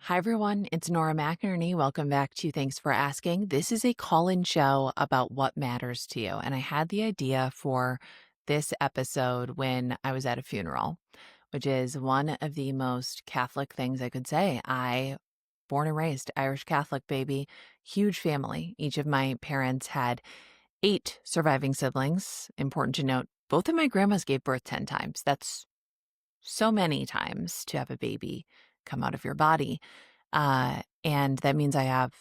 Hi, everyone. It's Nora McInerny. Welcome back to Thanks for Asking. This is a call-in show about what matters to you. And I had the idea for this episode when I was at a funeral, which is one of the most Catholic things I could say. Born and raised Irish Catholic baby, huge family. Each of my parents had 8 surviving siblings. Important to note, both of my grandmas gave birth 10 times. That's so many times to have a baby come out of your body. And that means I have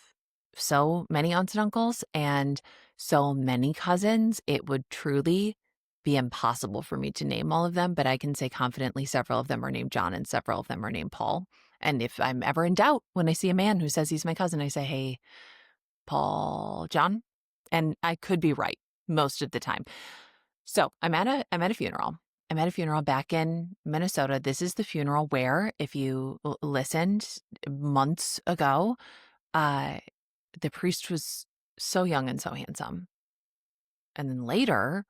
so many aunts and uncles and so many cousins. It would truly be impossible for me to name all of them, but I can say confidently several of them are named John and several of them are named Paul. And if I'm ever in doubt, when I see a man who says he's my cousin, I say, "Hey, Paul, John." And I could be right most of the time. So I'm at a funeral. I'm at a funeral back in Minnesota. This is the funeral where, if you listened months ago, uh, the priest was so young and so handsome. And then later,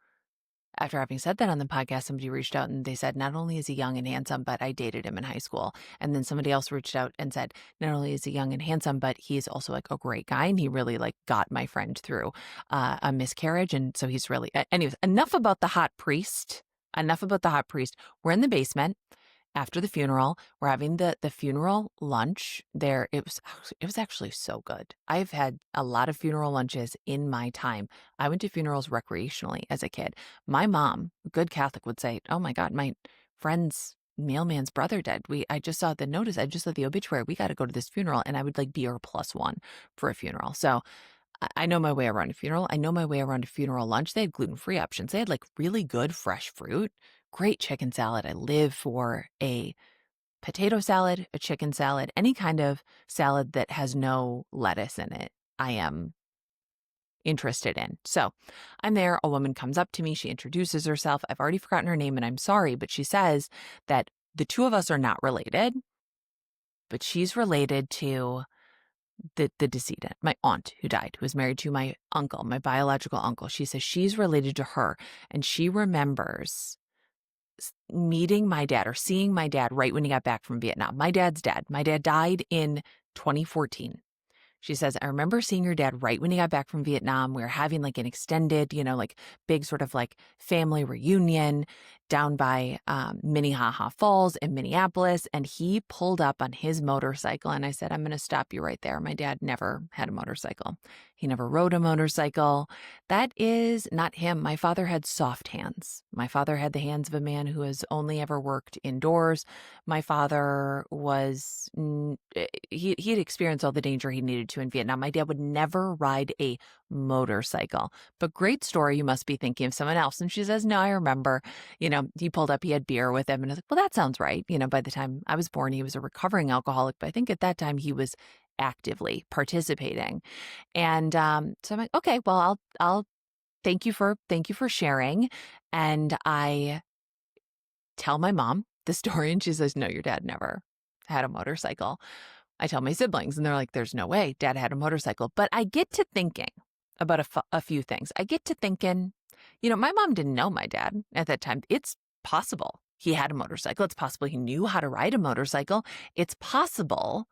after having said that on the podcast, somebody reached out and they said, not only is he young and handsome, but I dated him in high school. And then somebody else reached out and said, not only is he young and handsome, but he's also like a great guy. And he really like got my friend through a miscarriage. And so he's really, anyways, enough about the hot priest. Enough about the hot priest. We're in the basement after the funeral. We're having the funeral lunch there. It was actually so good. I've had a lot of funeral lunches in my time. I went to funerals recreationally as a kid. My mom, a good Catholic, would say, "Oh my God, my friend's mailman's brother died. I just saw the notice. I just saw the obituary. We got to go to this funeral." And I would like be her +1 for a funeral. So I know my way around a funeral. I know my way around a funeral lunch. They had gluten-free options. They had like really good fresh fruit, great chicken salad. I live for a potato salad, a chicken salad, any kind of salad that has no lettuce in it. I am interested in. So I'm there. A woman comes up to me. She introduces herself. I've already forgotten her name and I'm sorry, but she says that the two of us are not related, but she's related to the decedent, my aunt who died, who was married to my uncle, my biological uncle. She says she's related to her and she remembers meeting my dad or seeing my dad right when he got back from Vietnam. My dad's dad. My dad died in 2014. She says, I remember seeing your dad right when he got back from Vietnam. We were having like an extended, like big sort of like family reunion down by Minnehaha Falls in Minneapolis. And he pulled up on his motorcycle. And I said, I'm going to stop you right there. My dad never had a motorcycle. He never rode a motorcycle. That is not him. My father had soft hands. My father had the hands of a man who has only ever worked indoors. My father was, he had experienced all the danger he needed to in Vietnam. My dad would never ride a motorcycle. But great story, you must be thinking of someone else. And she says, no, I remember, he pulled up, he had beer with him. And I was like, well, that sounds right. By the time I was born, he was a recovering alcoholic. But I think at that time he was actively participating. And so I'm like, okay, well, I'll thank you for sharing. And I tell my mom the story and she says, no, your dad never had a motorcycle. I tell my siblings and they're like, there's no way dad had a motorcycle. But I get to thinking about a few things. I get to thinking, my mom didn't know my dad at that time. It's possible he had a motorcycle. It's possible he knew how to ride a motorcycle. It's possible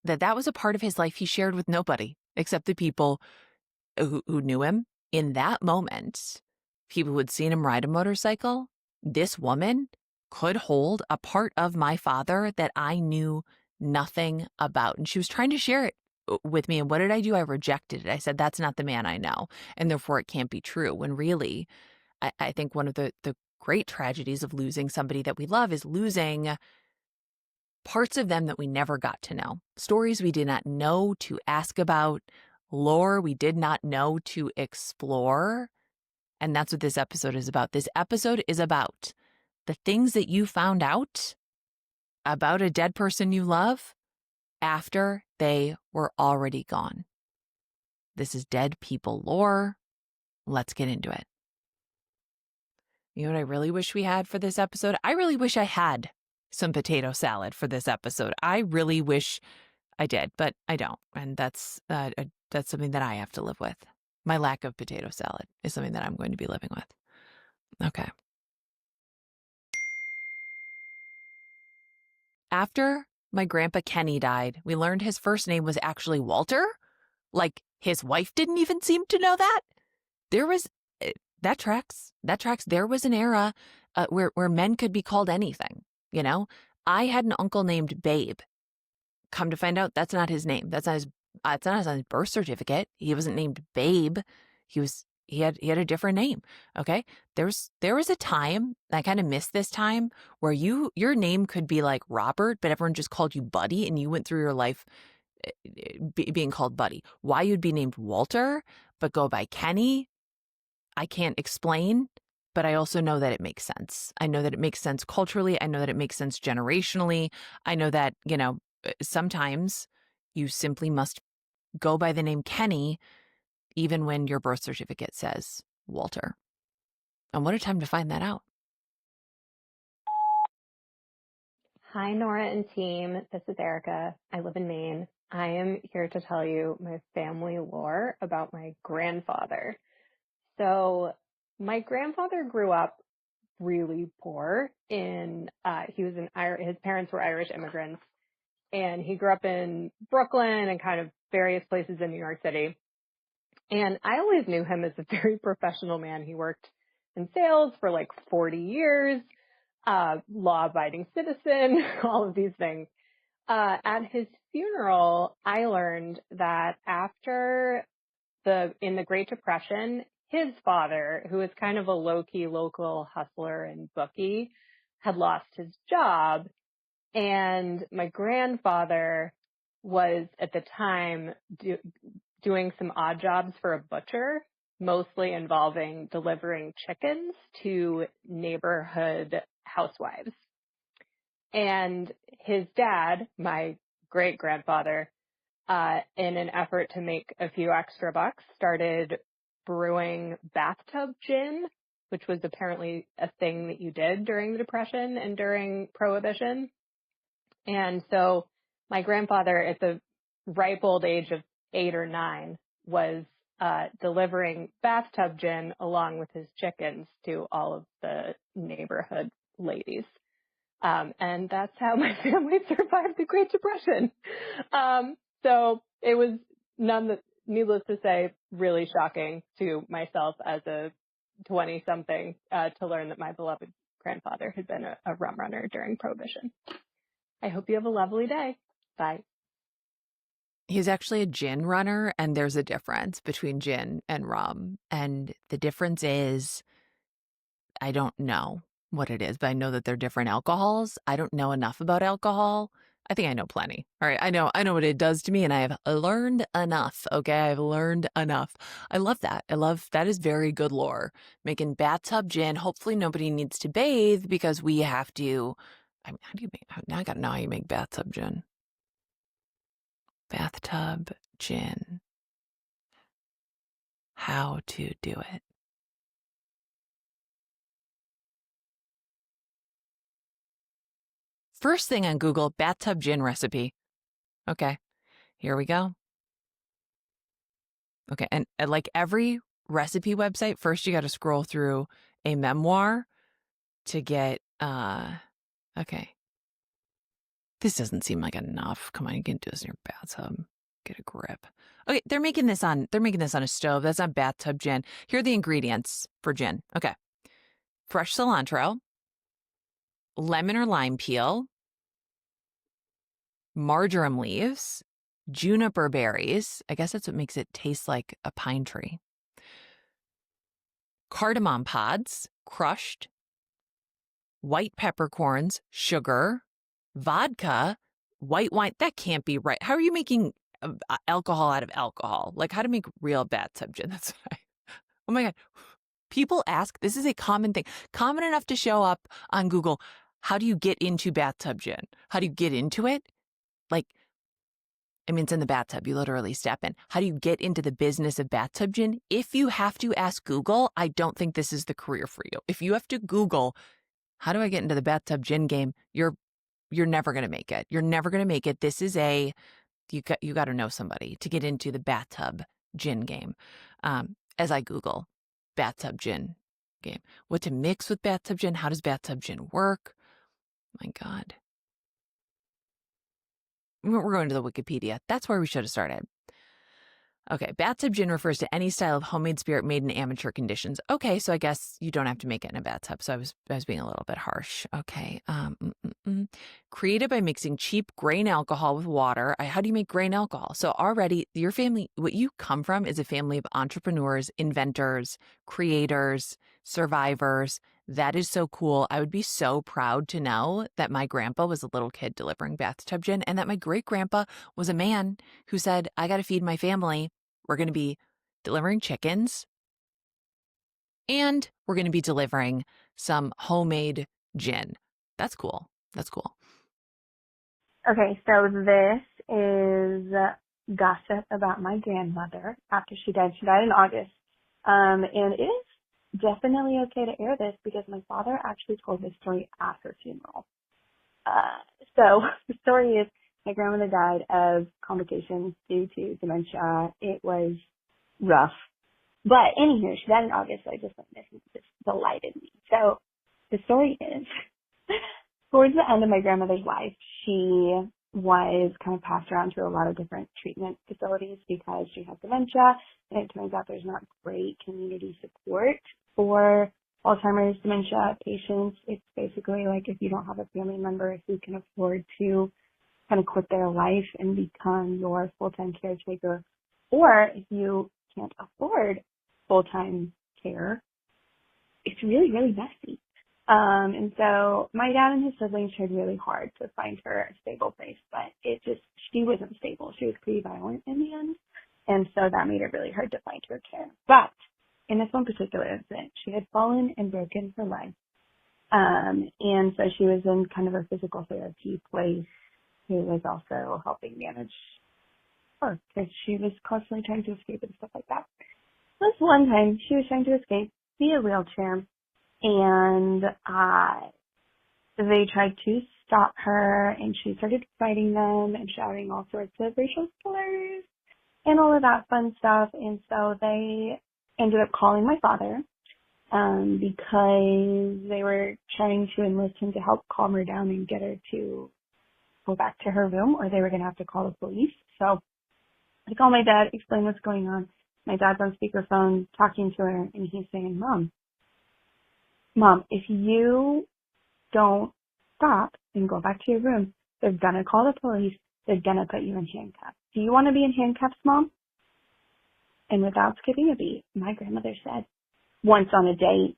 that was a part of his life he shared with nobody except the people who knew him in that moment. People who had seen him ride a motorcycle. This woman could hold a part of my father that I knew nothing about. And she was trying to share it with me. And what did I do? I rejected it. I said, that's not the man I know. And therefore it can't be true. When really, I think one of the great tragedies of losing somebody that we love is losing parts of them that we never got to know. Stories we did not know to ask about, lore we did not know to explore. And that's what this episode is about. This episode is about the things that you found out about a dead person you love after they were already gone. This is dead people lore. Let's get into it. You know what I really wish we had for this episode? I really wish I had some potato salad for this episode. I really wish I did, but I don't. And that's something that I have to live with. My lack of potato salad is something that I'm going to be living with. Okay. After My grandpa Kenny died. We learned his first name was actually Walter. Like, his wife didn't even seem to know that. There was, that tracks. That tracks. There was an era where men could be called anything, you know? I had an uncle named Babe. Come to find out, that's not his name. It's not his birth certificate. He wasn't named Babe. He had a different name. Okay. There was a time, I kind of missed this time, where your name could be like Robert, but everyone just called you Buddy, and you went through your life being called Buddy. Why you'd be named Walter, but go by Kenny, I can't explain, but I also know that it makes sense. I know that it makes sense culturally. I know that it makes sense generationally. I know that, sometimes you simply must go by the name Kenny, even when your birth certificate says Walter. And what a time to find that out. Hi, Nora and team. This is Erica. I live in Maine. I am here to tell you my family lore about my grandfather. So my grandfather grew up really poor his parents were Irish immigrants, and he grew up in Brooklyn and kind of various places in New York City. And I always knew him as a very professional man. He worked in sales for like 40 years, law-abiding citizen, all of these things. At his funeral, I learned that in the Great Depression, his father, who was kind of a low-key local hustler and bookie, had lost his job. And my grandfather was at the time doing some odd jobs for a butcher, mostly involving delivering chickens to neighborhood housewives. And his dad, my great-grandfather, in an effort to make a few extra bucks, started brewing bathtub gin, which was apparently a thing that you did during the Depression and during Prohibition. And so my grandfather, at the ripe old age of 8 or 9, was delivering bathtub gin along with his chickens to all of the neighborhood ladies. And that's how my family survived the Great Depression. So it was needless to say, really shocking to myself as a 20-something to learn that my beloved grandfather had been a rum runner during Prohibition. I hope you have a lovely day. Bye. He's actually a gin runner, and there's a difference between gin and rum. And the difference is, I don't know what it is, but I know that they're different alcohols. I don't know enough about alcohol. I think I know plenty. All right. I know what it does to me, and I have learned enough. Okay. I've learned enough. I love that. That is very good lore. Making bathtub gin. Hopefully nobody needs to bathe because we have to. I mean, now I got to know how you make bathtub gin. Bathtub gin. How to do it. First thing on Google, bathtub gin recipe. Okay, here we go. Okay, and like every recipe website, first you got to scroll through a memoir to get, okay. This doesn't seem like enough. Come on, you can do this in your bathtub. Get a grip. Okay, they're making this on a stove. That's not bathtub gin. Here are the ingredients for gin. Okay. Fresh cilantro, lemon or lime peel, marjoram leaves, juniper berries. I guess that's what makes it taste like a pine tree. Cardamom pods, crushed, white peppercorns, sugar, vodka, white wine. That can't be right. How are you making alcohol out of alcohol? Like how to make real bathtub gin. That's what oh my God. People ask, this is a common thing, common enough to show up on Google. How do you get into bathtub gin? How do you get into it? Like, I mean, it's in the bathtub. You literally step in. How do you get into the business of bathtub gin? If you have to ask Google, I don't think this is the career for you. If you have to Google, how do I get into the bathtub gin game? You're never going to make it. You're never going to make it. This is you got to know somebody to get into the bathtub gin game. As I Google bathtub gin game, what to mix with bathtub gin? How does bathtub gin work? My God. We're going to the Wikipedia. That's where we should have started. Okay, bathtub gin refers to any style of homemade spirit made in amateur conditions. Okay, so I guess you don't have to make it in a bathtub. So I was being a little bit harsh. Okay, created by mixing cheap grain alcohol with water. How do you make grain alcohol? So already your family, what you come from, is a family of entrepreneurs, inventors, creators, survivors. That is so cool. I would be so proud to know that my grandpa was a little kid delivering bathtub gin, and that my great grandpa was a man who said, "I got to feed my family. We're going to be delivering chickens, and we're going to be delivering some homemade gin." That's cool. That's cool. Okay, so this is gossip about my grandmother after she died. She died in August. And it is definitely okay to air this because my father actually told this story at her funeral. So the story is my grandmother died of complications due to dementia. It was rough. But anywho, she died in August, so I just went, this delighted me. So the story is, towards the end of my grandmother's life, she was kind of passed around to a lot of different treatment facilities because she had dementia, and it turns out there's not great community support for Alzheimer's dementia patients. It's basically like if you don't have a family member who can afford to kind of quit their life and become your full-time caretaker, or if you can't afford full-time care, it's really, really messy. And so my dad and his siblings tried really hard to find her a stable place, but she wasn't stable. She was pretty violent in the end. And so that made it really hard to find her care. But in this one particular incident, she had fallen and broken her leg. And so she was in kind of a physical therapy place who was also helping manage her because she was constantly trying to escape and stuff like that. This one time she was trying to escape via wheelchair, and they tried to stop her, and she started fighting them and shouting all sorts of racial slurs and all of that fun stuff. And so they ended up calling my father because they were trying to enlist him to help calm her down and get her to go back to her room, or they were going to have to call the police. So I call my dad, explain what's going on. My dad's on speakerphone talking to her, and he's saying, Mom, if you don't stop and go back to your room, they're going to call the police. They're going to put you in handcuffs. Do you want to be in handcuffs, Mom? And without skipping a beat, my grandmother said, once on a date.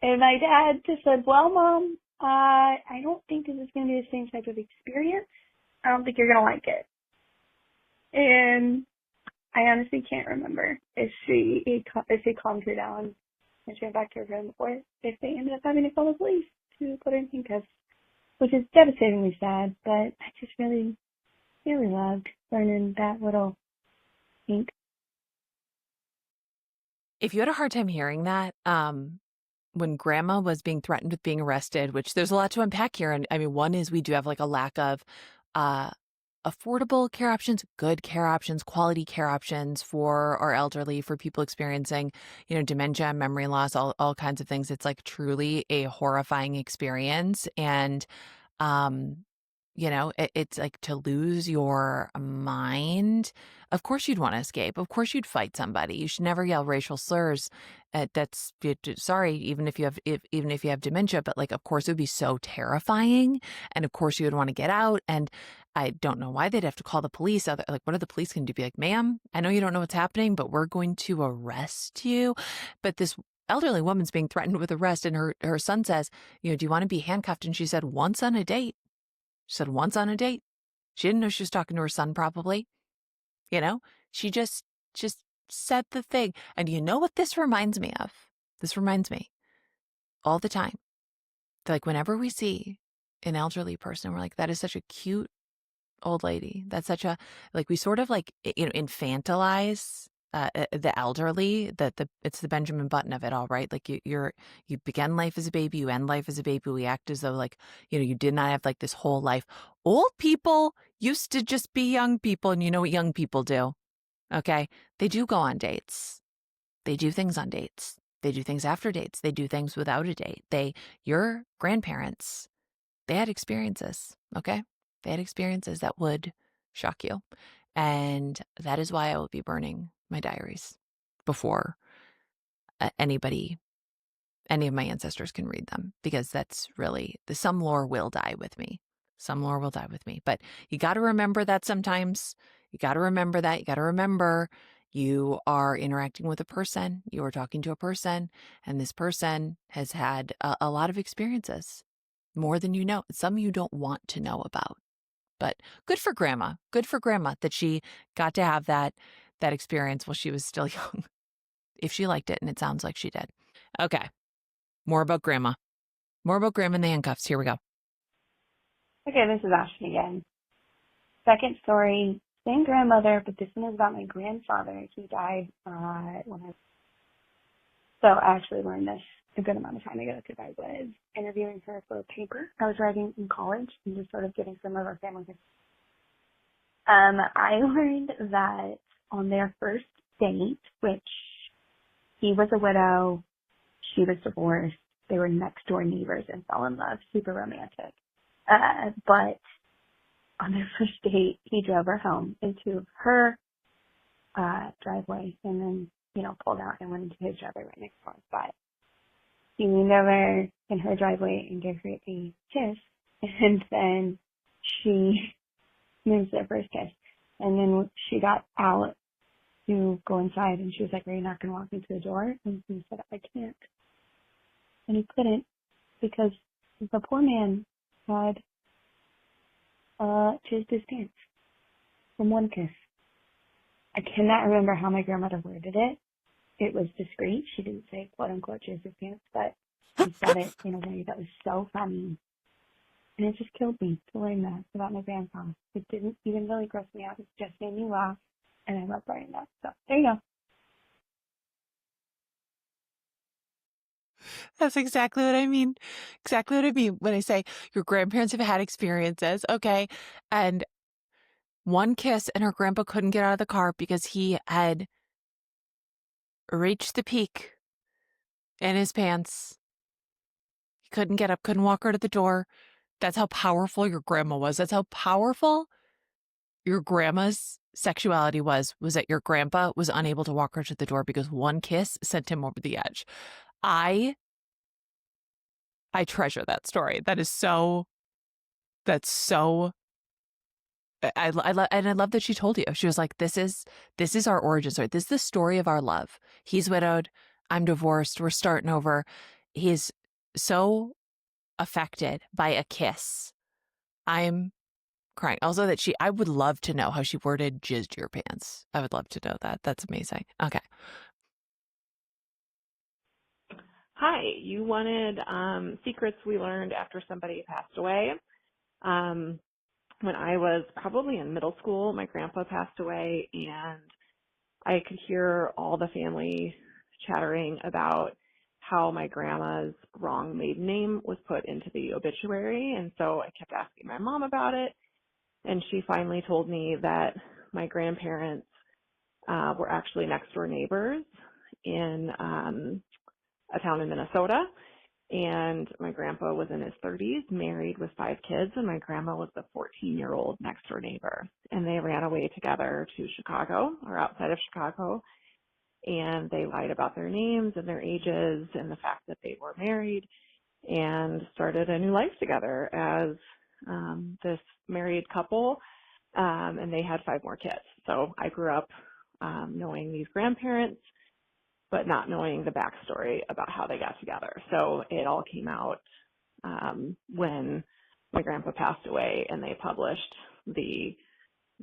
And my dad just said, well, Mom, I don't think this is going to be the same type of experience. I don't think you're going to like it. And I honestly can't remember if they calmed her down and she went back to her room, or if they ended up having to call the police to put her in handcuffs, which is devastatingly sad. But I just really, really loved learning that little hint. If you had a hard time hearing that, when grandma was being threatened with being arrested, which there's a lot to unpack here. And I mean, one is we do have like a lack of affordable care options, good care options, quality care options for our elderly, for people experiencing, dementia, memory loss, all kinds of things. It's like truly a horrifying experience. And, it's like to lose your mind. Of course you'd want to escape. Of course you'd fight somebody. You should never yell racial slurs. Sorry, even if you have dementia, but like, of course it would be so terrifying. And of course you would want to get out. And I don't know why they'd have to call the police. Like, what are the police going to do? Be like, ma'am, I know you don't know what's happening, but we're going to arrest you. But this elderly woman's being threatened with arrest, and her son says, do you want to be handcuffed? And she said, once on a date. She said, once on a date. She didn't know she was talking to her son, probably. She just said the thing. And you know what this reminds me of? This reminds me all the time. Like, whenever we see an elderly person, we're like, that is such a cute old lady. That's such a, like, we sort of like, infantilize the elderly. It's the Benjamin Button of it all, right? Like, you begin life as a baby, you end life as a baby. We act as though, like, you did not have like this whole life. Old people used to just be young people, and you know what young people do? Okay, they do go on dates. They do things on dates. They do things after dates. They do things without a date. Your grandparents they had experiences, okay? They had experiences that would shock you. And that is why I will be burning my diaries before anybody, any of my ancestors can read them, because that's really, some lore will die with me. Some lore will die with me. But you got to remember that sometimes. You got to remember that. You got to remember you are interacting with a person, you are talking to a person, and this person has had a lot of experiences, more than you know. Some you don't want to know about. But good for grandma. Good for grandma that she got to have that experience while she was still young. If she liked it, and it sounds like she did. Okay. More about grandma. More about grandma and the handcuffs. Here we go. Okay, this is Ashton again. Second story, same grandmother, but this one is about my grandfather. He died so I actually learned this a good amount of time ago because I was interviewing her for a paper I was writing in college and just sort of getting some of our family history. I learned that on their first date, which he was a widow, she was divorced, they were next door neighbors and fell in love, super romantic. But on their first date, he drove her home into her driveway and then, pulled out and went into his driveway right next door. But he leaned over in her driveway and gave her a kiss, and then she moved their first kiss. And then she got out to go inside, and she was like, "Are you not going to walk me to the door?" And he said, "I can't." And he couldn't because the poor man had jizzed his pants from one kiss. I cannot remember how my grandmother worded it. It was discreet. She didn't say, quote unquote, jizzed his pants, but she said it in a way that was so funny. And it just killed me to learn that about my grandpa. It didn't even really gross me out. It just made me laugh. And I love learning that. So there you go. That's exactly what I mean. Exactly what I mean when I say your grandparents have had experiences. Okay. And one kiss, and her grandpa couldn't get out of the car because he had reached the peak in his pants. He couldn't get up, couldn't walk her to the door. That's how powerful your grandma was. That's how powerful your grandma's sexuality was that your grandpa was unable to walk her to the door because one kiss sent him over the edge. I treasure that story. That's so I love that she told you. She was like, this is our origin story. This is the story of our love. He's widowed. I'm divorced. We're starting over. He's so affected by a kiss. I'm crying. Also that I would love to know how she worded jizzed your pants. I would love to know that. That's amazing. Okay. Hi, you wanted secrets we learned after somebody passed away. When I was probably in middle school, my grandpa passed away, and I could hear all the family chattering about how my grandma's wrong maiden name was put into the obituary. And so I kept asking my mom about it, and she finally told me that my grandparents were actually next door neighbors in a town in Minnesota. And my grandpa was in his 30s, married with 5 kids, and my grandma was the 14-year-old next door neighbor. And they ran away together to Chicago, or outside of Chicago, and they lied about their names and their ages and the fact that they were married, and started a new life together as this married couple, and they had 5 more kids. So I grew up knowing these grandparents, but not knowing the backstory about how they got together. So it all came out when my grandpa passed away, and they published the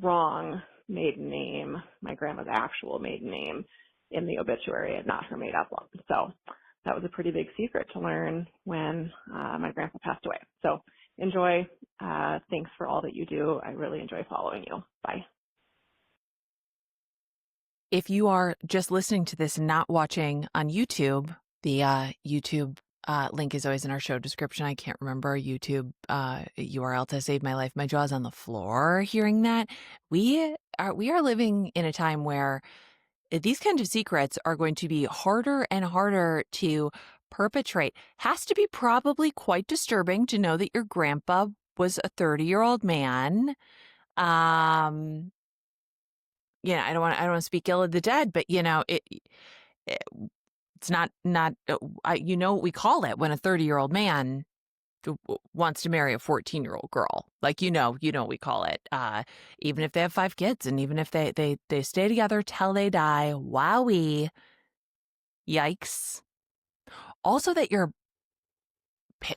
wrong maiden name, my grandma's actual maiden name, in the obituary and not her made up one. So that was a pretty big secret to learn when my grandpa passed away. So enjoy. Thanks for all that you do. I really enjoy following you. Bye. If you are just listening to this and not watching on YouTube, the YouTube link is always in our show description. I can't remember YouTube URL to save my life. My jaw's on the floor hearing that. We are living in a time where these kinds of secrets are going to be harder and harder to perpetrate. Has to be probably quite disturbing to know that your grandpa was a 30-year-old man. I don't want to speak ill of the dead, but it's not what we call it when a 30-year-old man wants to marry a 14-year-old girl. Like, we call it, even if they have 5 kids and even if they stay together till they die. Wowee. Yikes. Also that you're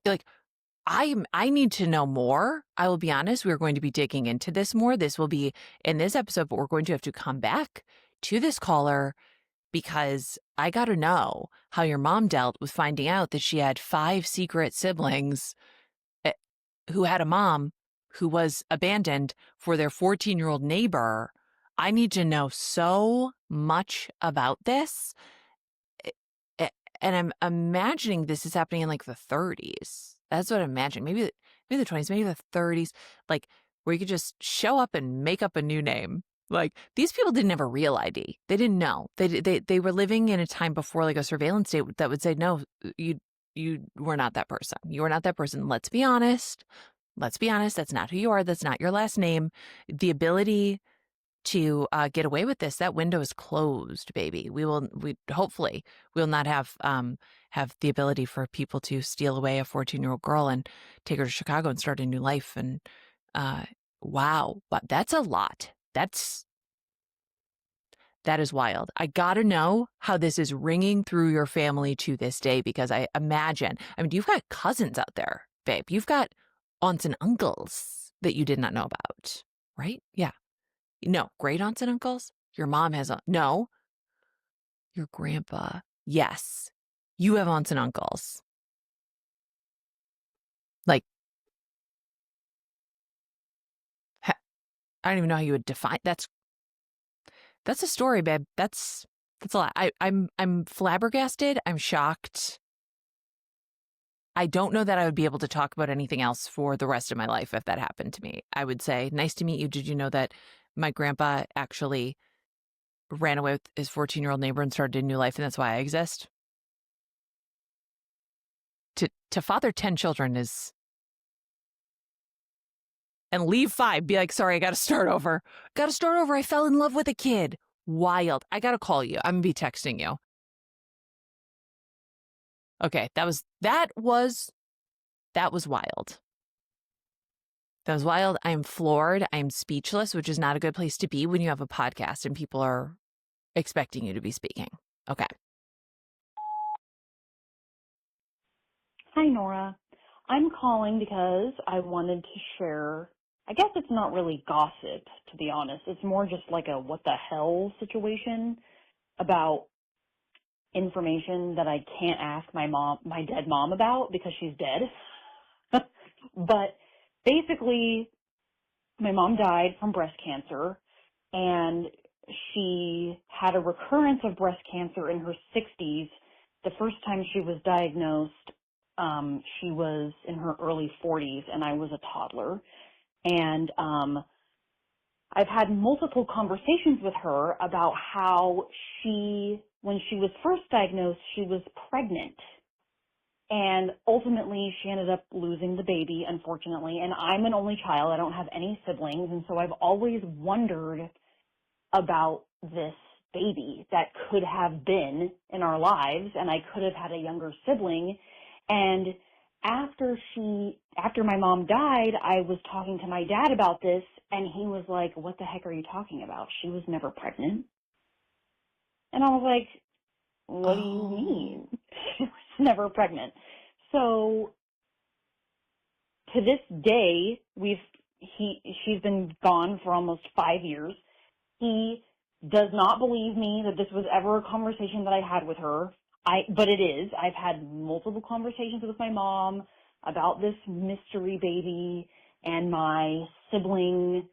like, I need to know more. I will be honest. We're going to be digging into this more. This will be in this episode, but we're going to have to come back to this caller because I got to know how your mom dealt with finding out that she had 5 secret siblings who had a mom who was abandoned for their 14-year-old neighbor. I need to know so much about this. And I'm imagining this is happening in like the 30s. That's what I'm imagining. Maybe the 20s, maybe the 30s, like where you could just show up and make up a new name. Like these people didn't have a real ID. They didn't know. They were living in a time before like a surveillance state that would say, no, you were not that person. You were not that person. Let's be honest. Let's be honest. That's not who you are. That's not your last name. The ability to get away with this, that window is closed, baby. We hopefully will not have the ability for people to steal away a 14-year-old girl and take her to Chicago and start a new life. And wow, but that's a lot. That is wild. I got to know how this is ringing through your family to this day, because I imagine, you've got cousins out there, babe. You've got aunts and uncles that you did not know about, right? Yeah. No, great aunts and uncles? Your mom has no. Your grandpa. Yes. You have aunts and uncles. Like, I don't even know how you would define that's a story, babe. That's a lot. I'm flabbergasted. I'm shocked. I don't know that I would be able to talk about anything else for the rest of my life if that happened to me. I would say, nice to meet you. Did you know that my grandpa actually ran away with his 14-year-old neighbor and started a new life, and that's why I exist? To father 10 children is, and leave 5, be like, sorry, I got to start over. I fell in love with a kid. Wild. I got to call you. I'm going to be texting you. Okay, that was wild. That was wild. I'm floored. I'm speechless, which is not a good place to be when you have a podcast and people are expecting you to be speaking. Okay. Hi, Nora. I'm calling because I wanted to share, I guess it's not really gossip, to be honest. It's more just like a what the hell situation about information that I can't ask my dead mom about because she's dead. But basically, my mom died from breast cancer, and she had a recurrence of breast cancer in her 60s. The first time she was diagnosed, she was in her early 40s, and I was a toddler. And I've had multiple conversations with her about how when she was first diagnosed, she was pregnant. And ultimately, she ended up losing the baby, unfortunately. And I'm an only child. I don't have any siblings. And so I've always wondered about this baby that could have been in our lives, and I could have had a younger sibling. And after my mom died, I was talking to my dad about this, and he was like, what the heck are you talking about? She was never pregnant. And I was like, what do you mean? She was never pregnant. So to this day, she's been gone for almost 5 years. He does not believe me that this was ever a conversation that I had with her. But it is. I've had multiple conversations with my mom about this mystery baby and my sibling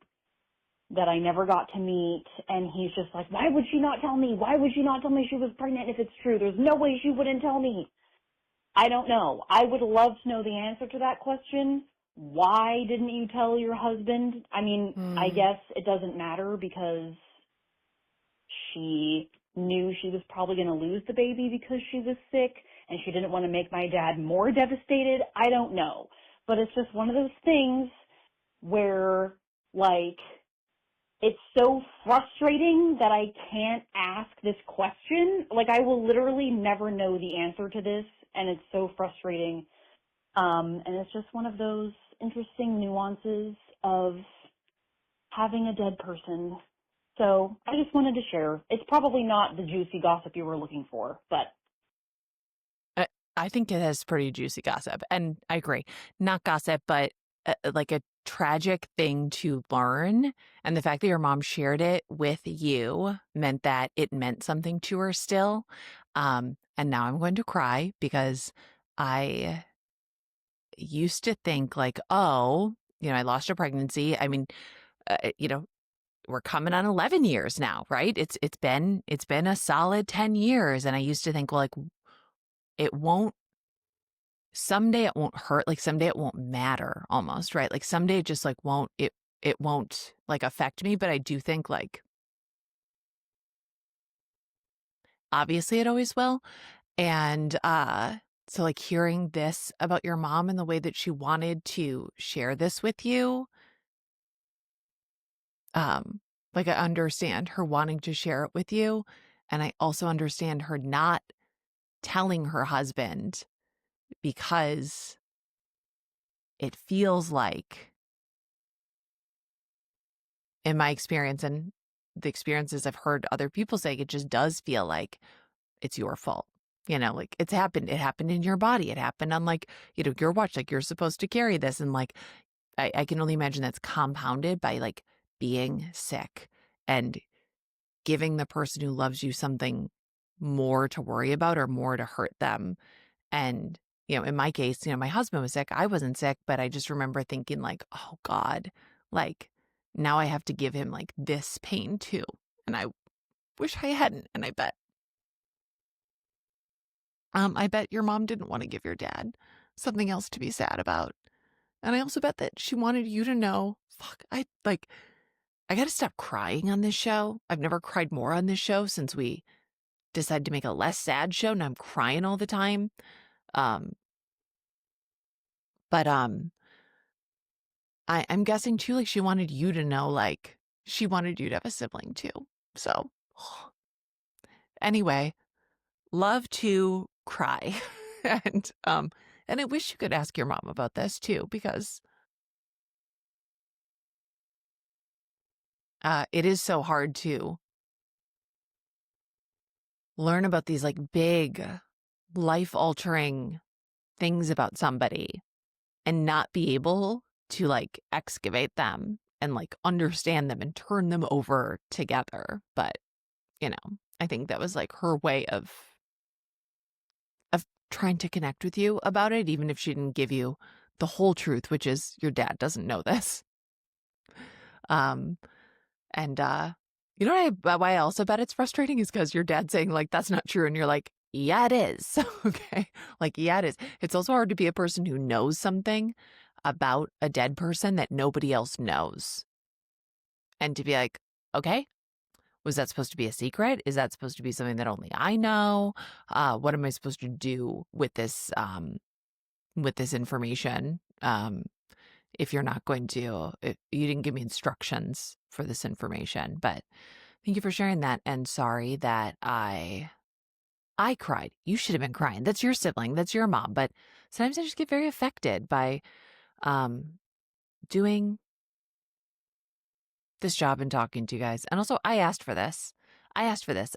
that I never got to meet. And he's just like, why would she not tell me? Why would she not tell me she was pregnant if it's true? There's no way she wouldn't tell me. I don't know. I would love to know the answer to that question. Why didn't you tell your husband? I mean, I guess it doesn't matter because she knew she was probably going to lose the baby because she was sick, and she she didn't want to make my dad more devastated. I don't know. But it's just one of those things where, like, it's so frustrating that I can't ask this question. Like, I will literally never know the answer to this, and it's so frustrating. And it's just one of those interesting nuances of having a dead person. So I just wanted to share. It's probably not the juicy gossip you were looking for, but I think it has pretty juicy gossip. And I agree. Not gossip, but like a tragic thing to learn. And the fact that your mom shared it with you meant that it meant something to her still. And now I'm going to cry because I used to think like, oh, I lost a pregnancy. I mean, we're coming on 11 years now, right? It's been a solid 10 years. And I used to think, well, like, it won't someday it won't hurt, like someday it won't matter almost, right? Like someday it just like it won't like affect me, but I do think like obviously it always will. And so like hearing this about your mom and the way that she wanted to share this with you, like I understand her wanting to share it with you, and I also understand her not telling her husband because it feels like, in my experience and the experiences I've heard other people say, it just does feel like it's your fault. Like it's happened. It happened in your body. It happened on like, your watch, like you're supposed to carry this. And like, I can only imagine that's compounded by like being sick and giving the person who loves you something more to worry about or more to hurt them. And, in my case, my husband was sick. I wasn't sick, but I just remember thinking like, oh God, like now I have to give him like this pain too. And I wish I hadn't. And I bet your mom didn't want to give your dad something else to be sad about. And I also bet that she wanted you to know, fuck, I got to stop crying on this show. I've never cried more on this show since we decided to make a less sad show. Now I'm crying all the time. But I'm guessing too, like she wanted you to know, like she wanted you to have a sibling too. So anyway, love to cry. And I wish you could ask your mom about this too, because it is so hard to learn about these like big life altering things about somebody and not be able to like excavate them and like understand them and turn them over together. But, I think that was like her way of trying to connect with you about it, even if she didn't give you the whole truth, which is your dad doesn't know this. And why I also bet it's frustrating is because your dad's saying like, that's not true. And you're like, yeah, it is. Okay. Like, yeah, it is. It's also hard to be a person who knows something about a dead person that nobody else knows. And to be like, okay, was that supposed to be a secret? Is that supposed to be something that only I know? What am I supposed to do with this information? If you're not going to, if you didn't give me instructions for this information, but thank you for sharing that. And sorry that I cried. You should have been crying. That's your sibling. That's your mom. But sometimes I just get very affected by doing this job and talking to you guys. And also I asked for this. I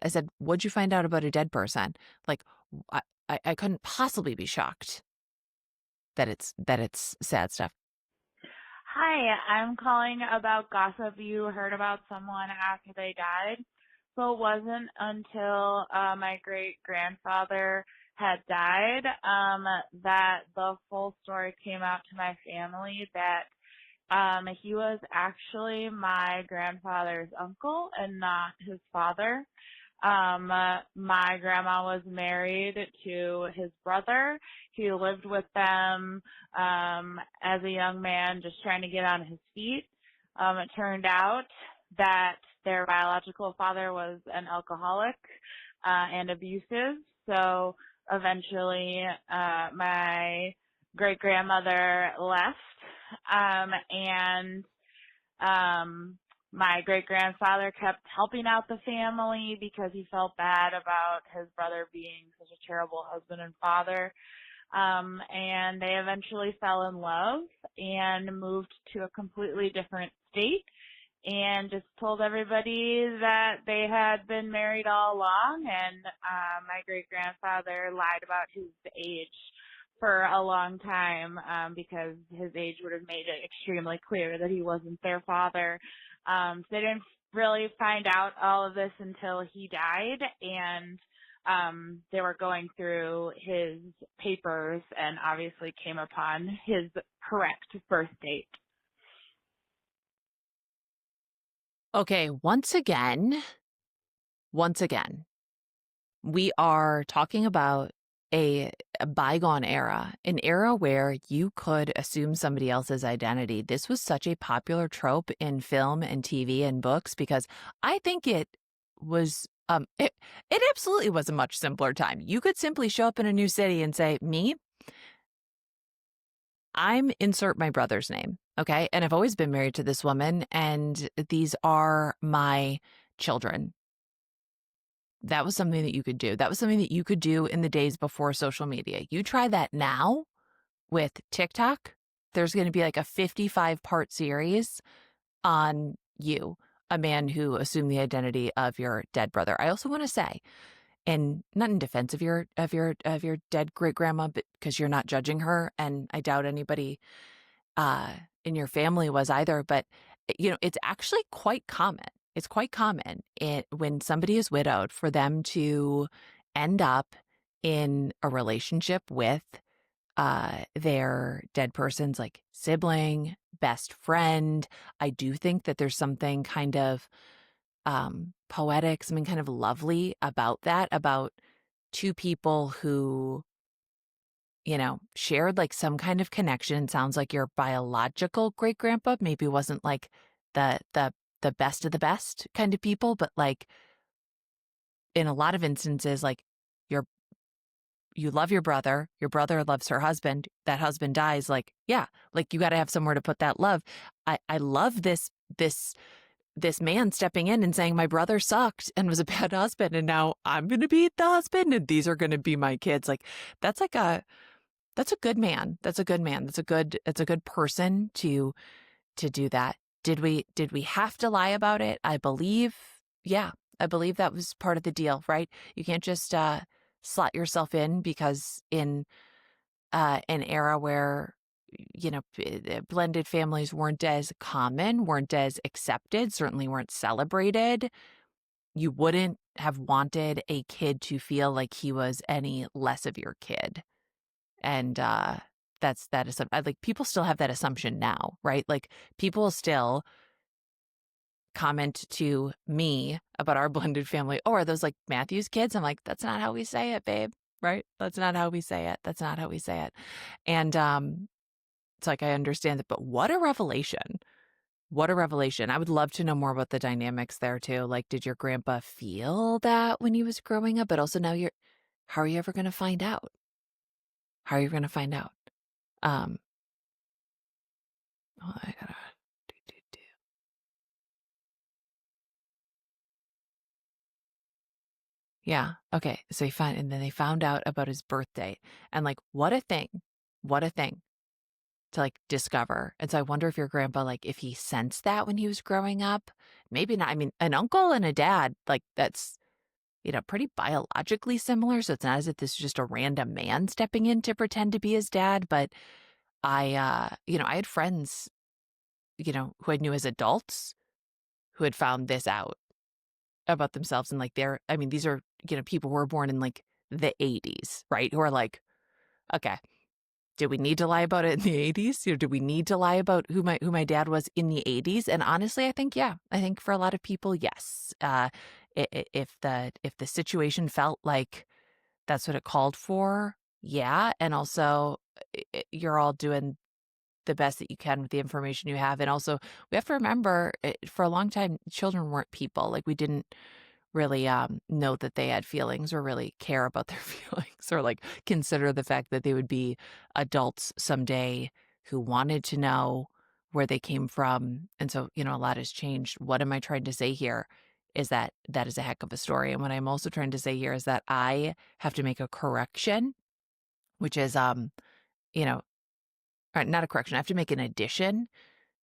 said, what'd you find out about a dead person? Like I couldn't possibly be shocked that it's sad stuff. Hi, I'm calling about gossip you heard about someone after they died. So it wasn't until my great-grandfather had died that the full story came out to my family that he was actually my grandfather's uncle and not his father. My grandma was married to his brother. He lived with them as a young man, just trying to get on his feet. It turned out that their biological father was an alcoholic and abusive. So eventually, my great grandmother left, and my great grandfather kept helping out the family because he felt bad about his brother being such a terrible husband and father. And they eventually fell in love and moved to a completely different state and just told everybody that they had been married all along. And my great grandfather lied about his age for a long time because his age would have made it extremely clear that he wasn't their father. So they didn't really find out all of this until he died, and they were going through his papers and obviously came upon his correct birth date. Okay, once again, we are talking about a bygone era, an era where you could assume somebody else's identity. This was such a popular trope in film and TV and books because I think it was it absolutely was a much simpler time. You could simply show up in a new city and say, "Me, I'm insert my brother's name." Okay. And I've always been married to this woman, and these are my children. That was something that you could do. That was something that you could do in the days before social media. You try that now with TikTok, there's going to be like a 55-part series on you, a man who assumed the identity of your dead brother. I also want to say, and not in defense of your dead great grandma, but because you're not judging her, and I doubt anybody in your family was either, but it's actually quite common. It's quite common when somebody is widowed for them to end up in a relationship with their dead person's like sibling, best friend. I do think that there's something kind of poetic, something kind of lovely about that, about two people who shared like some kind of connection. Sounds like your biological great grandpa maybe wasn't like the best of the best kind of people, but like in a lot of instances, like you love your brother loves her husband, that husband dies, like, yeah, like you got to have somewhere to put that love. I love this man stepping in and saying, my brother sucked and was a bad husband, and now I'm going to be the husband and these are going to be my kids. Like that's a good man. That's a good person to do that. Did we have to lie about it? I believe that was part of the deal, right? You can't just slot yourself in because in an era where blended families weren't as common, weren't as accepted, certainly weren't celebrated, you wouldn't have wanted a kid to feel like he was any less of your kid. And that is like people still have that assumption now, right? Like people still comment to me about our blended family. Oh, are those like Matthew's kids? I'm like, that's not how we say it, babe. Right? That's not how we say it. That's not how we say it. And it's like I understand that, but what a revelation. What a revelation. I would love to know more about the dynamics there too. Like, did your grandpa feel that when he was growing up? But also now how are you ever going to find out? How are you going to find out? Oh, I gotta do. Yeah. Okay. So and then they found out about his birth date, and like, what a thing to like discover. And so I wonder if your grandpa, like, if he sensed that when he was growing up, maybe not. I mean, an uncle and a dad, like that's, pretty biologically similar. So it's not as if this is just a random man stepping in to pretend to be his dad. But I had friends, who I knew as adults who had found this out about themselves. And like, these are, people who were born in like the 80s, right? Who are like, okay, did we need to lie about it in the 80s? Do we need to lie about who my dad was in the 80s? And honestly, I think for a lot of people, yes. If the situation felt like that's what it called for, yeah. And also you're all doing the best that you can with the information you have. And also we have to remember, for a long time, children weren't people. Like we didn't really know that they had feelings or really care about their feelings or like consider the fact that they would be adults someday who wanted to know where they came from. And so, a lot has changed. What am I trying to say here is that that is a heck of a story. And what I'm also trying to say here is that I have to make a correction, which is, not a correction. I have to make an addition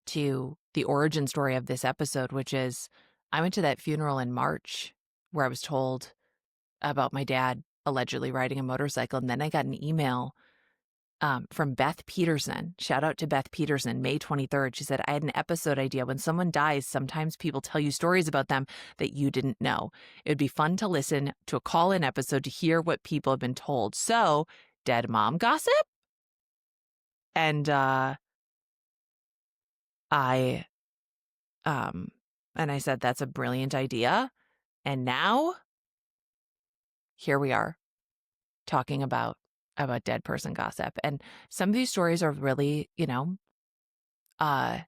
to the origin story of this episode, which is I went to that funeral in March where I was told about my dad allegedly riding a motorcycle. And then I got an email from Beth Peterson. Shout out to Beth Peterson, May 23rd. She said, I had an episode idea. When someone dies, sometimes people tell you stories about them that you didn't know. It would be fun to listen to a call-in episode to hear what people have been told. So, dead mom gossip? And I said, that's a brilliant idea. And now here we are talking about dead person gossip. And some of these stories are really, I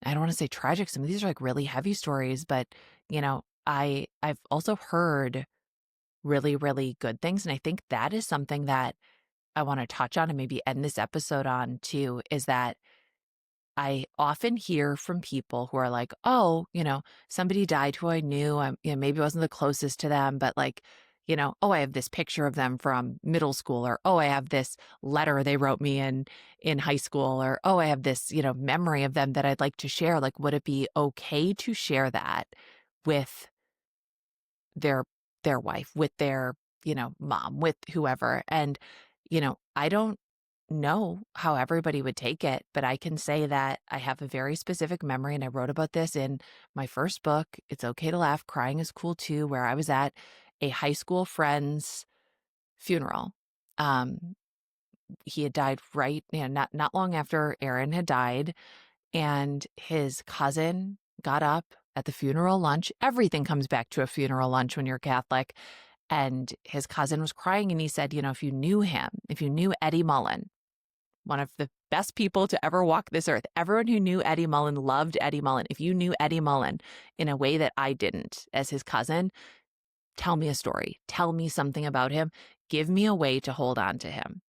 don't want to say tragic. Some of these are like really heavy stories, but I've also heard really, really good things. And I think that is something that I want to touch on and maybe end this episode on too, is that I often hear from people who are like, oh, somebody died who I knew. Maybe wasn't the closest to them, but like, oh, I have this picture of them from middle school, or oh, I have this letter they wrote me in high school, or oh, I have this, memory of them that I'd like to share. Like, would it be okay to share that with their wife, with their, mom, with whoever? And, I don't know how everybody would take it, but I can say that I have a very specific memory, and I wrote about this in my first book, It's Okay to Laugh, Crying is Cool Too, where I was at a high school friend's funeral. He had died not long after Aaron had died, and his cousin got up at the funeral lunch. Everything comes back to a funeral lunch when you're Catholic. And his cousin was crying, and he said, if you knew him, if you knew Eddie Mullen, one of the best people to ever walk this earth. Everyone who knew Eddie Mullen loved Eddie Mullen. If you knew Eddie Mullen in a way that I didn't as his cousin, tell me a story. Tell me something about him. Give me a way to hold on to him.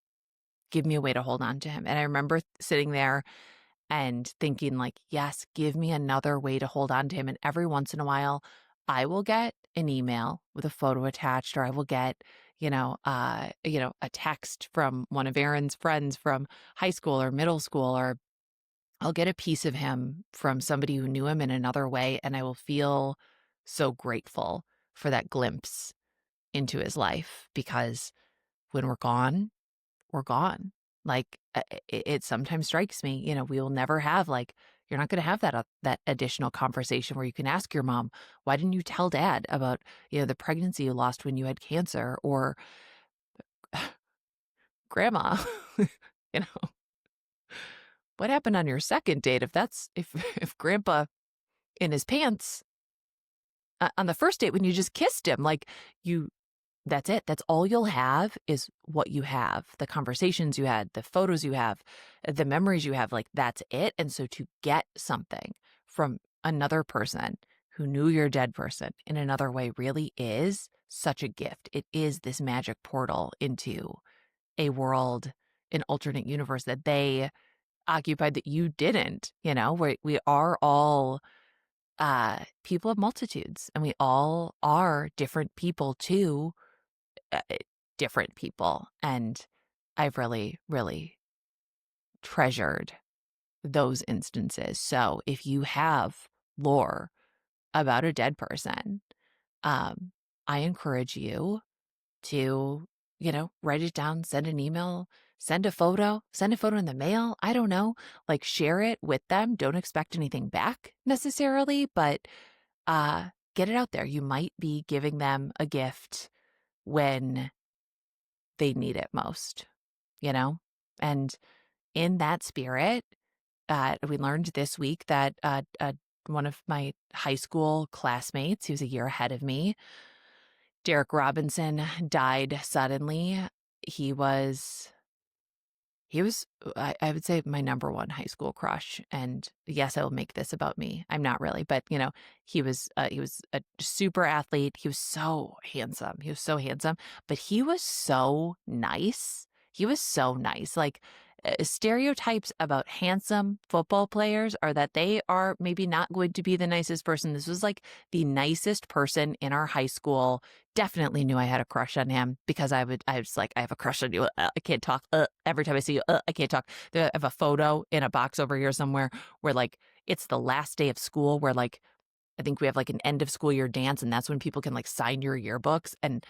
Give me a way to hold on to him. And I remember sitting there and thinking like, yes, give me another way to hold on to him. And every once in a while, I will get an email with a photo attached, or I will get, a text from one of Aaron's friends from high school or middle school, or I'll get a piece of him from somebody who knew him in another way. And I will feel so grateful for that glimpse into his life, because when we're gone, we're gone. Like it sometimes strikes me, we will never have you're not going to have that additional conversation where you can ask your mom, why didn't you tell dad about, the pregnancy you lost when you had cancer, or grandma, you know, what happened on your second date? If grandpa in his pants on the first date when you just kissed him, that's it. That's all you'll have is what you have, the conversations you had, the photos you have, the memories you have, that's it. And so to get something from another person who knew your dead person in another way really is such a gift. It is this magic portal into a world, an alternate universe that they occupied that you didn't, we are all people of multitudes, and we all are different people too. Different people. And I've really, really treasured those instances. So if you have lore about a dead person, I encourage you to, write it down, send an email, send a photo in the mail. I don't know, share it with them. Don't expect anything back necessarily, but get it out there. You might be giving them a gift when they need it most, And in that spirit, we learned this week that one of my high school classmates, he was a year ahead of me, Derek Robinson, died suddenly. He was he was, I would say, my number one high school crush. And yes, I will make this about me. I'm not really, but he was a super athlete. He was so handsome. He was so handsome, but he was so nice. He was so nice. Like, stereotypes about handsome football players are that they are maybe not going to be the nicest person. This was like the nicest person in our high school. Definitely knew I had a crush on him because I was like, I have a crush on you. I can't talk. Every time I see you, I can't talk. I have a photo in a box over here somewhere where like it's the last day of school where like I think we have like an end of school year dance, and that's when people can like sign your yearbooks. And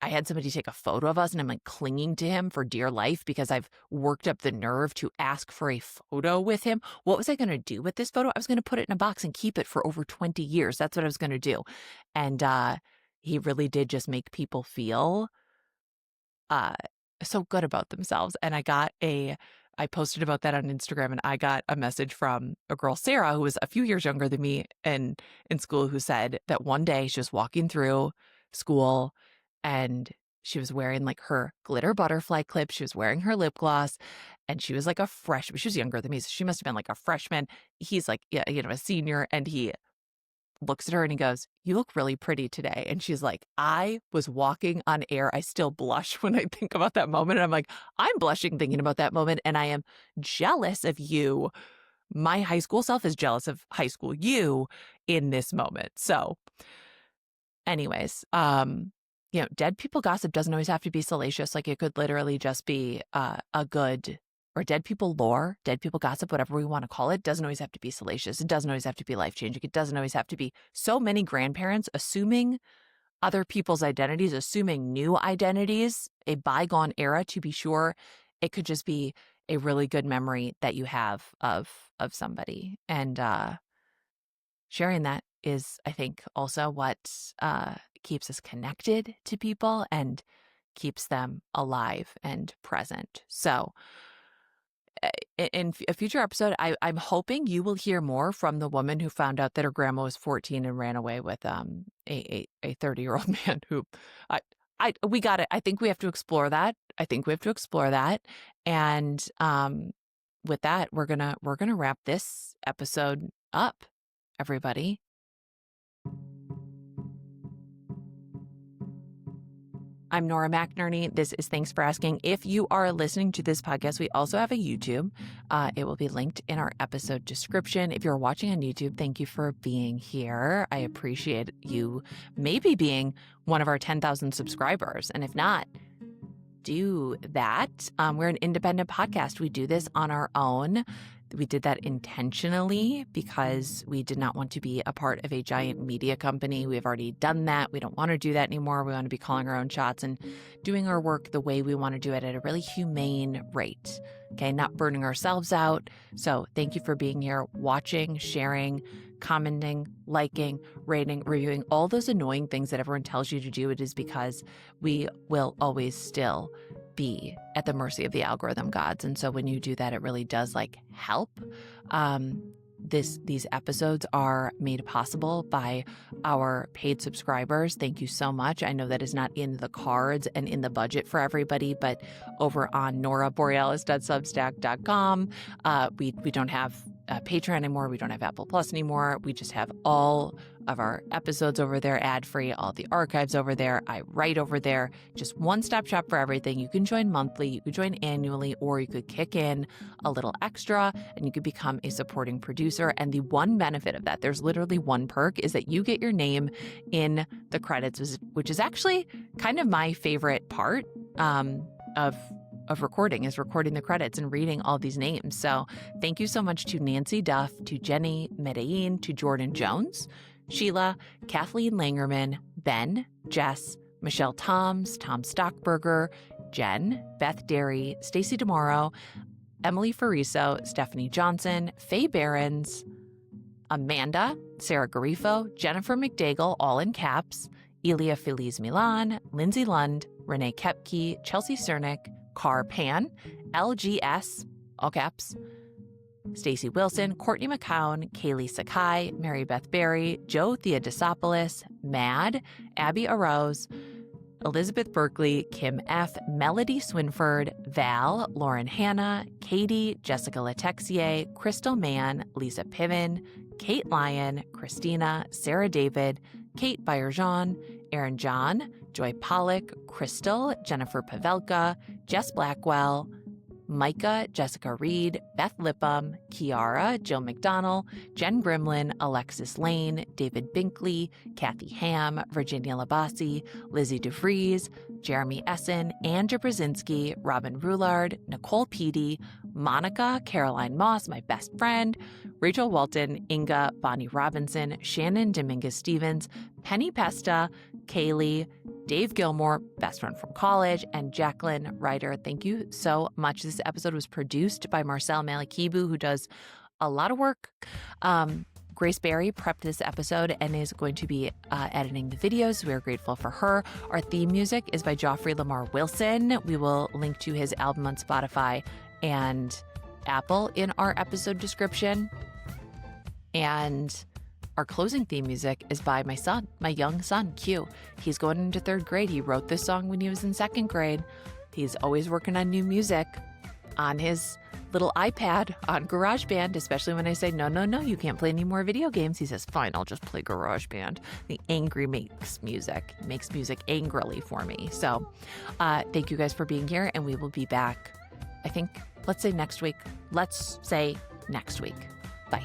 I had somebody take a photo of us, and I'm like clinging to him for dear life because I've worked up the nerve to ask for a photo with him. What was I going to do with this photo? I was going to put it in a box and keep it for over 20 years. That's what I was going to do. And he really did just make people feel uh, so good about themselves. And I posted about that on Instagram, and I got a message from a girl, Sarah, who was a few years younger than me and in school, who said that one day she was walking through school and she was wearing like her glitter butterfly clip. She was wearing her lip gloss, and she was like a freshman. She was younger than me, so she must have been like a freshman. He's like, yeah, a senior, and he looks at her and he goes, "You look really pretty today." And she's like, "I was walking on air. I still blush when I think about that moment." And I'm like, I'm blushing thinking about that moment. And I am jealous of you. My high school self is jealous of high school you in this moment. So anyways, dead people gossip doesn't always have to be salacious. Like, it could literally just be a good, or dead people lore, dead people gossip, whatever we want to call it, doesn't always have to be salacious. It doesn't always have to be life-changing. It doesn't always have to be so many grandparents assuming other people's identities, assuming new identities, a bygone era to be sure. It could just be a really good memory that you have of somebody. And sharing that is, I think, also what keeps us connected to people and keeps them alive and present. So in a future episode, I'm hoping you will hear more from the woman who found out that her grandma was 14 and ran away with a 30-year-old man who we got it. I think we have to explore that. And with that, we're gonna wrap this episode up, everybody. I'm Nora McInerny. This is Thanks for Asking. If you are listening to this podcast, we also have a YouTube. It will be linked in our episode description. If you're watching on YouTube, thank you for being here. I appreciate you maybe being one of our 10,000 subscribers. And if not, do that. We're an independent podcast. We do this on our own. We did that intentionally because we did not want to be a part of a giant media company. We've already done that. We don't want to do that anymore. We want to be calling our own shots and doing our work the way we want to do it at a really humane rate. Okay, not burning ourselves out. So thank you for being here, watching, sharing, commenting, liking, rating, reviewing, all those annoying things that everyone tells you to do. It is because we will always still be at the mercy of the algorithm gods. And so when you do that, it really does help. These episodes are made possible by our paid subscribers. Thank you so much. I know that is not in the cards and in the budget for everybody, but over on noraborealis.substack.com, we don't have Patreon anymore. We don't have Apple Plus anymore. We just have all of our episodes over there, ad-free, all the archives over there. I write over there, just one-stop shop for everything. You can join monthly, you could join annually, or you could kick in a little extra and you could become a supporting producer. And the one benefit of that, there's literally one perk, is that you get your name in the credits, which is actually kind of my favorite part of recording, is recording the credits and reading all these names. So thank you so much to Nancy Duff, to Jenny Medellin, to Jordan Jones, Sheila, Kathleen Langerman, Ben, Jess, Michelle Toms, Tom Stockberger, Jen, Beth Derry, Stacy DeMauro, Emily Fariso, Stephanie Johnson, Faye Behrens, Amanda, Sarah Garifo, Jennifer McDaigle, all in caps, Elia Feliz Milan, Lindsay Lund, Renee Kepke, Chelsea Cernick, Car Pan, LGS, all caps, Stacey Wilson, Courtney McCown, Kaylee Sakai, Mary Beth Berry, Joe Theodosopoulos, Mad, Abby Arose, Elizabeth Berkeley, Kim F., Melody Swinford, Val, Lauren Hanna, Katie, Jessica Letexier, Crystal Mann, Lisa Piven, Kate Lyon, Christina, Sarah David, Kate Bayerjean, Aaron John, Joy Pollock, Crystal, Jennifer Pavelka, Jess Blackwell, Micah, Jessica Reed, Beth Lipham, Kiara, Jill McDonnell, Jen Grimlin, Alexis Lane, David Binkley, Kathy Ham, Virginia Labasi, Lizzie DeVries, Jeremy Essen, Andrew Brzezinski, Robin Roulard, Nicole Peedy, Monica, Caroline Moss, my best friend, Rachel Walton, Inga, Bonnie Robinson, Shannon Dominguez-Stevens, Penny Pesta, Kaylee, Dave Gilmore, best friend from college, and Jacqueline Ryder. Thank you so much. This episode was produced by Marcel Malekebu, who does a lot of work. Grace Berry prepped this episode and is going to be editing the videos. We are grateful for her. Our theme music is by Joffrey Lamar Wilson. We will link to his album on Spotify and Apple in our episode description. And our closing theme music is by my son, my young son, Q. He's going into 3rd grade. He wrote this song when he was in 2nd grade. He's always working on new music on his little iPad on GarageBand, especially when I say, no, you can't play any more video games. He says, fine, I'll just play GarageBand. The angry makes music angrily for me. So thank you guys for being here, and we will be back, I think, let's say next week. Bye.